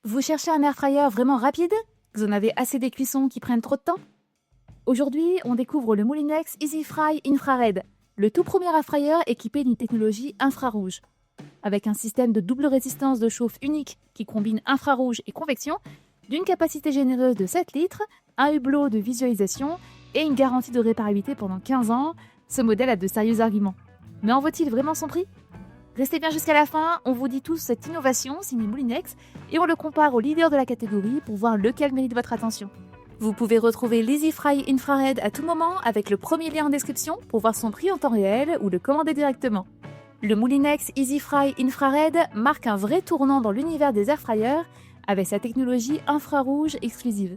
Vous cherchez un airfryer vraiment rapide? Vous en avez assez des cuissons qui prennent trop de temps? Aujourd'hui, on découvre le Moulinex EasyFry Infrared, le tout premier airfryer équipé d'une technologie infrarouge. Avec un système de double résistance de chauffe unique qui combine infrarouge et convection, d'une capacité généreuse de 7 litres, un hublot de visualisation et une garantie de réparabilité pendant 15 ans, ce modèle a de sérieux arguments. Mais en vaut-il vraiment son prix? Restez bien jusqu'à la fin, on vous dit tous cette innovation signée Moulinex et on le compare au leader de la catégorie pour voir lequel mérite votre attention. Vous pouvez retrouver l'EasyFry Infrared à tout moment avec le premier lien en description pour voir son prix en temps réel ou le commander directement. Le Moulinex EasyFry Infrared marque un vrai tournant dans l'univers des airfryers avec sa technologie infrarouge exclusive.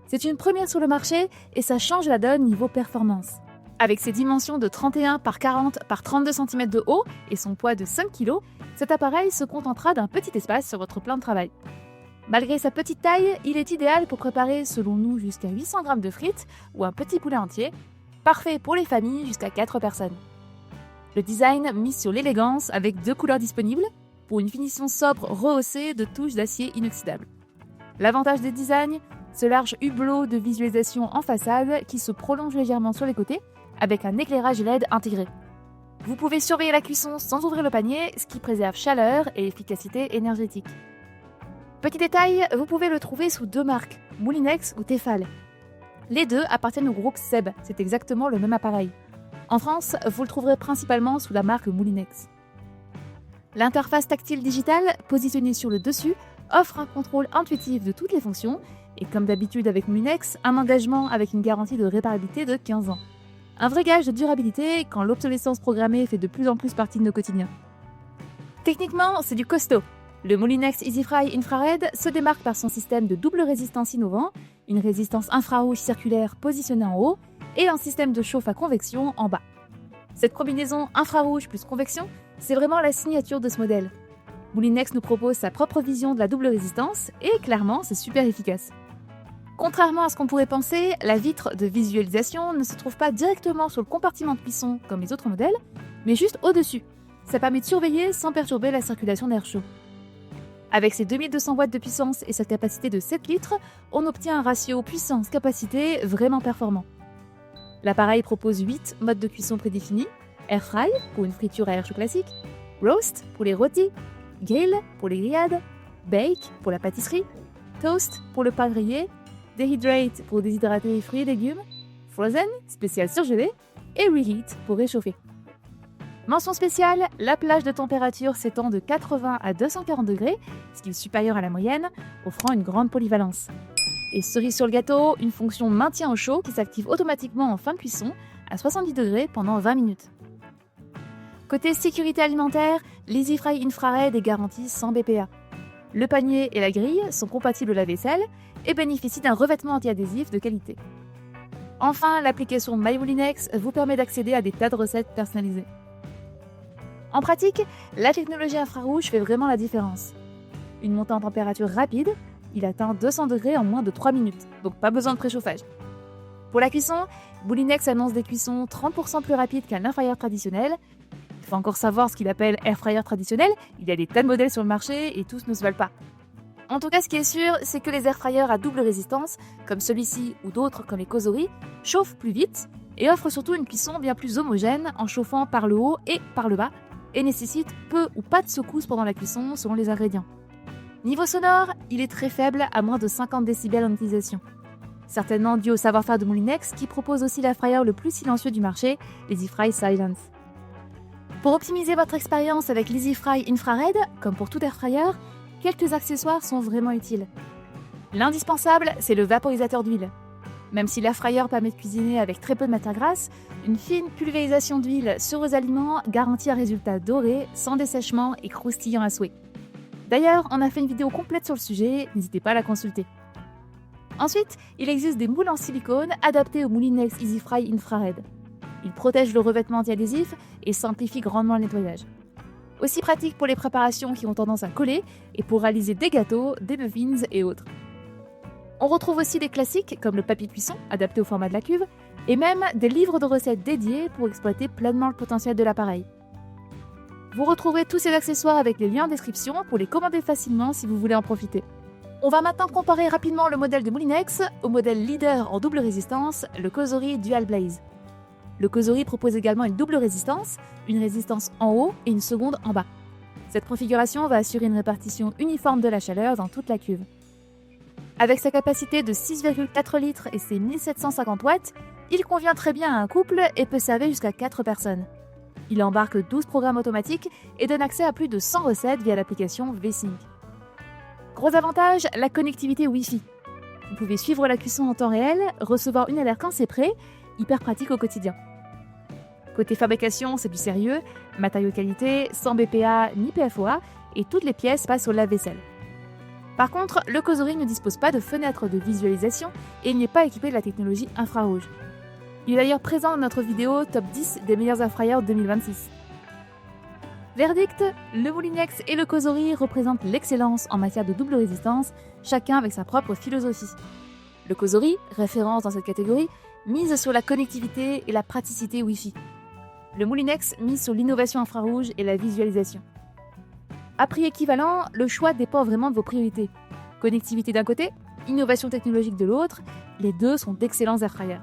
C'est une première sur le marché et ça change la donne niveau performance. Avec ses dimensions de 31 par 40 par 32 cm de haut et son poids de 5 kg, cet appareil se contentera d'un petit espace sur votre plan de travail. Malgré sa petite taille, il est idéal pour préparer, selon nous, jusqu'à 800 g de frites ou un petit poulet entier, parfait pour les familles jusqu'à 4 personnes. Le design mise sur l'élégance avec 2 couleurs disponibles pour une finition sobre rehaussée de touches d'acier inoxydable. L'avantage des designs, ce large hublot de visualisation en façade qui se prolonge légèrement sur les côtés avec un éclairage LED intégré. Vous pouvez surveiller la cuisson sans ouvrir le panier, ce qui préserve chaleur et efficacité énergétique. Petit détail, vous pouvez le trouver sous 2 marques, Moulinex ou Tefal. Les deux appartiennent au groupe Seb, c'est exactement le même appareil. En France, vous le trouverez principalement sous la marque Moulinex. L'interface tactile digitale, positionnée sur le dessus, offre un contrôle intuitif de toutes les fonctions et comme d'habitude avec Moulinex, un engagement avec une garantie de réparabilité de 15 ans. Un vrai gage de durabilité quand l'obsolescence programmée fait de plus en plus partie de nos quotidiens. Techniquement, c'est du costaud. Le Moulinex EasyFry Infrared se démarque par son système de double résistance innovant, une résistance infrarouge circulaire positionnée en haut et un système de chauffe à convection en bas. Cette combinaison infrarouge plus convection, c'est vraiment la signature de ce modèle. Moulinex nous propose sa propre vision de la double résistance et clairement, c'est super efficace. Contrairement à ce qu'on pourrait penser, la vitre de visualisation ne se trouve pas directement sur le compartiment de cuisson comme les autres modèles, mais juste au-dessus. Ça permet de surveiller sans perturber la circulation d'air chaud. Avec ses 2200 watts de puissance et sa capacité de 7 litres, on obtient un ratio puissance-capacité vraiment performant. L'appareil propose 8 modes de cuisson prédéfinis, Air Fry pour une friture à air chaud classique, Roast pour les rôtis, Grill pour les grillades, Bake pour la pâtisserie, Toast pour le pain grillé, Dehydrate pour déshydrater les fruits et légumes, Frozen, spécial surgelé, et Reheat pour réchauffer. Mention spéciale, la plage de température s'étend de 80 à 240 degrés, ce qui est supérieur à la moyenne, offrant une grande polyvalence. Et cerise sur le gâteau, une fonction maintien au chaud qui s'active automatiquement en fin de cuisson à 70 degrés pendant 20 minutes. Côté sécurité alimentaire, l'EasyFry Infrared est garanti 100 BPA. Le panier et la grille sont compatibles lave-vaisselle et bénéficient d'un revêtement anti-adhésif de qualité. Enfin, l'application MyMoulinex vous permet d'accéder à des tas de recettes personnalisées. En pratique, la technologie infrarouge fait vraiment la différence. Une montée en température rapide, il atteint 200 degrés en moins de 3 minutes, donc pas besoin de préchauffage. Pour la cuisson, Moulinex annonce des cuissons 30% plus rapides qu'un airfryer traditionnel. Il faut encore savoir ce qu'il appelle airfryer traditionnel, il y a des tas de modèles sur le marché et tous ne se valent pas. En tout cas, ce qui est sûr, c'est que les airfryers à double résistance, comme celui-ci ou d'autres comme les Cosori, chauffent plus vite et offrent surtout une cuisson bien plus homogène en chauffant par le haut et par le bas et nécessitent peu ou pas de secousses pendant la cuisson selon les ingrédients. Niveau sonore, il est très faible à moins de 50 décibels en utilisation. Certainement dû au savoir-faire de Moulinex qui propose aussi l'airfryer le plus silencieux du marché, l'EasyFry Silence. Pour optimiser votre expérience avec l'EasyFry Infrared, comme pour tout airfryer, quelques accessoires sont vraiment utiles. L'indispensable, c'est le vaporisateur d'huile. Même si l'airfryer permet de cuisiner avec très peu de matière grasse, une fine pulvérisation d'huile sur vos aliments garantit un résultat doré, sans dessèchement et croustillant à souhait. D'ailleurs, on a fait une vidéo complète sur le sujet, n'hésitez pas à la consulter. Ensuite, il existe des moules en silicone adaptés au Moulinex EasyFry Infrared. Ils protègent le revêtement anti-adhésif et simplifient grandement le nettoyage. Aussi pratique pour les préparations qui ont tendance à coller et pour réaliser des gâteaux, des muffins et autres. On retrouve aussi des classiques comme le papier cuisson adapté au format de la cuve et même des livres de recettes dédiés pour exploiter pleinement le potentiel de l'appareil. Vous retrouverez tous ces accessoires avec les liens en description pour les commander facilement si vous voulez en profiter. On va maintenant comparer rapidement le modèle de Moulinex au modèle leader en double résistance, le Causerie Dual Blaze. Le Causerie propose également une double résistance, une résistance en haut et une seconde en bas. Cette configuration va assurer une répartition uniforme de la chaleur dans toute la cuve. Avec sa capacité de 6,4 litres et ses 1750 watts, il convient très bien à un couple et peut servir jusqu'à 4 personnes. Il embarque 12 programmes automatiques et donne accès à plus de 100 recettes via l'application V-Sync. Gros avantage, la connectivité Wi-Fi. Vous pouvez suivre la cuisson en temps réel, recevoir une alerte quand c'est prêt, hyper pratique au quotidien. Côté fabrication, c'est du sérieux, matériaux qualité, sans BPA ni PFOA, et toutes les pièces passent au lave-vaisselle. Par contre, le Causerie ne dispose pas de fenêtre de visualisation et il n'est pas équipé de la technologie infrarouge. Il est d'ailleurs présent dans notre vidéo Top 10 des meilleurs airfryers 2026. Verdict, le Moulinex et le Causerie représentent l'excellence en matière de double résistance, chacun avec sa propre philosophie. Le Causerie, référence dans cette catégorie, mise sur la connectivité et la praticité Wi-Fi. Le Moulinex mise sur l'innovation infrarouge et la visualisation. À prix équivalent, le choix dépend vraiment de vos priorités. Connectivité d'un côté, innovation technologique de l'autre, les deux sont d'excellents airfryers.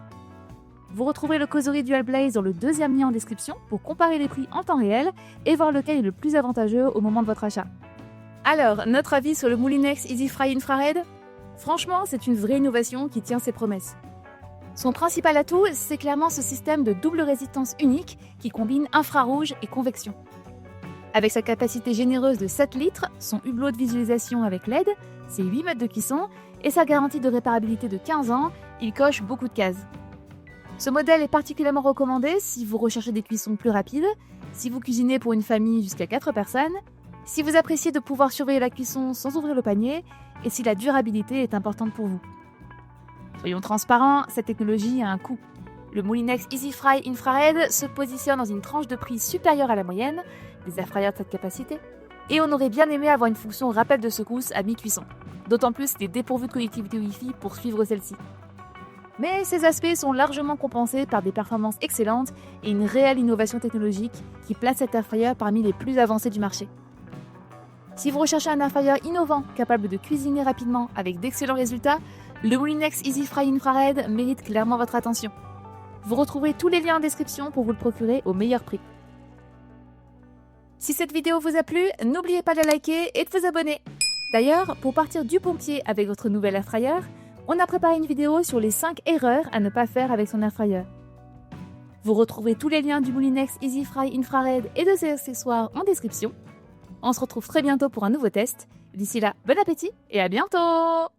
Vous retrouverez le Causerie Dual Blaze dans le deuxième lien en description pour comparer les prix en temps réel et voir lequel est le plus avantageux au moment de votre achat. Alors, notre avis sur le Moulinex Easy Fry Infrared ? Franchement, c'est une vraie innovation qui tient ses promesses. Son principal atout, c'est clairement ce système de double résistance unique qui combine infrarouge et convection. Avec sa capacité généreuse de 7 litres, son hublot de visualisation avec LED, ses 8 mètres de cuisson et sa garantie de réparabilité de 15 ans, il coche beaucoup de cases. Ce modèle est particulièrement recommandé si vous recherchez des cuissons plus rapides, si vous cuisinez pour une famille jusqu'à 4 personnes, si vous appréciez de pouvoir surveiller la cuisson sans ouvrir le panier et si la durabilité est importante pour vous. Soyons transparents, cette technologie a un coût. Le Moulinex Easy Fry Infrared se positionne dans une tranche de prix supérieure à la moyenne des airfryers de cette capacité, et on aurait bien aimé avoir une fonction rappel de secousse à mi-cuisson, d'autant plus qu'il est dépourvu de connectivité Wi-Fi pour suivre celle-ci. Mais ces aspects sont largement compensés par des performances excellentes et une réelle innovation technologique qui place cet airfryer parmi les plus avancés du marché. Si vous recherchez un airfryer innovant capable de cuisiner rapidement avec d'excellents résultats, le Moulinex Easy Fry Infrared mérite clairement votre attention. Vous retrouverez tous les liens en description pour vous le procurer au meilleur prix. Si cette vidéo vous a plu, n'oubliez pas de liker et de vous abonner. D'ailleurs, pour partir du bon pied avec votre nouvel airfryer, on a préparé une vidéo sur les 5 erreurs à ne pas faire avec son airfryer. Vous retrouverez tous les liens du Moulinex Easy Fry Infrared et de ses accessoires en description. On se retrouve très bientôt pour un nouveau test. D'ici là, bon appétit et à bientôt!